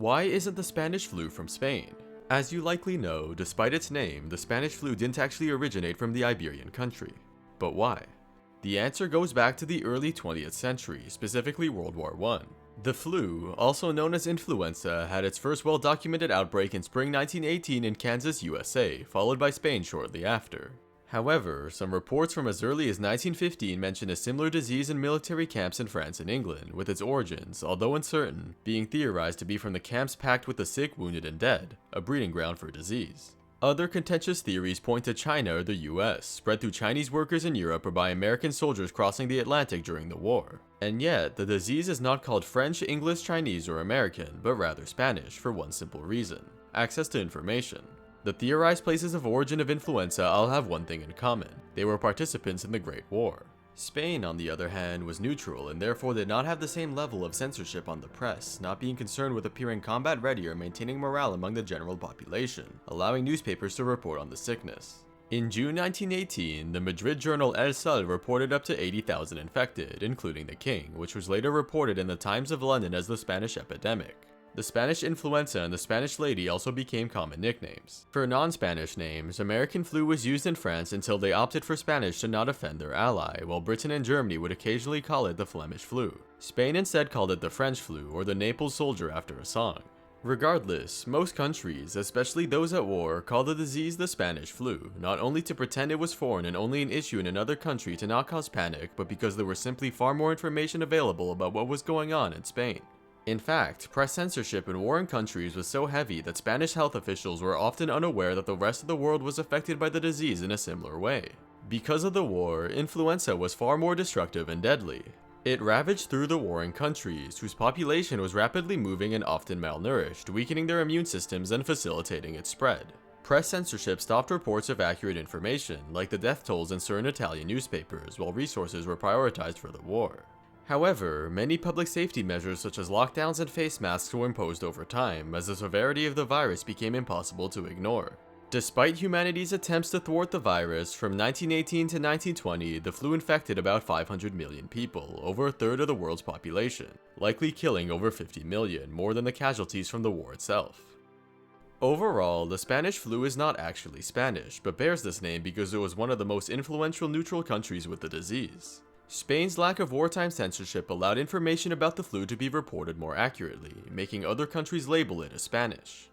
Why isn't the Spanish flu from Spain? As you likely know, despite its name, the Spanish flu didn't actually originate from the Iberian country. But why? The answer goes back to the early 20th century, specifically World War I. The flu, also known as influenza, had its first well-documented outbreak in spring 1918 in Kansas, USA, followed by Spain shortly after. However, some reports from as early as 1915 mention a similar disease in military camps in France and England, with its origins, although uncertain, being theorized to be from the camps packed with the sick, wounded, and dead, a breeding ground for disease. Other contentious theories point to China or the US, spread through Chinese workers in Europe or by American soldiers crossing the Atlantic during the war. And yet, the disease is not called French, English, Chinese, or American, but rather Spanish, for one simple reason: access to information. The theorized places of origin of influenza all have one thing in common: they were participants in the Great War. Spain, on the other hand, was neutral and therefore did not have the same level of censorship on the press, not being concerned with appearing combat ready or maintaining morale among the general population, allowing newspapers to report on the sickness. In June 1918, the Madrid journal El Sol reported up to 80,000 infected, including the king, which was later reported in the Times of London as the Spanish epidemic. The Spanish influenza and the Spanish lady also became common nicknames. For non-Spanish names, American flu was used in France until they opted for Spanish to not offend their ally, while Britain and Germany would occasionally call it the Flemish flu. Spain instead called it the French flu or the Naples soldier after a song. Regardless, most countries, especially those at war, call the disease the Spanish flu, not only to pretend it was foreign and only an issue in another country to not cause panic, but because there was simply far more information available about what was going on in Spain. In fact, press censorship in warring countries was so heavy that Spanish health officials were often unaware that the rest of the world was affected by the disease in a similar way. Because of the war, influenza was far more destructive and deadly. It ravaged through the warring countries, whose population was rapidly moving and often malnourished, weakening their immune systems and facilitating its spread. Press censorship stopped reports of accurate information, like the death tolls in certain Italian newspapers, while resources were prioritized for the war. However, many public safety measures such as lockdowns and face masks were imposed over time, as the severity of the virus became impossible to ignore. Despite humanity's attempts to thwart the virus, from 1918 to 1920, the flu infected about 500 million people, over a third of the world's population, likely killing over 50 million, more than the casualties from the war itself. Overall, the Spanish flu is not actually Spanish, but bears this name because it was one of the most influential neutral countries with the disease. Spain's lack of wartime censorship allowed information about the flu to be reported more accurately, making other countries label it as Spanish.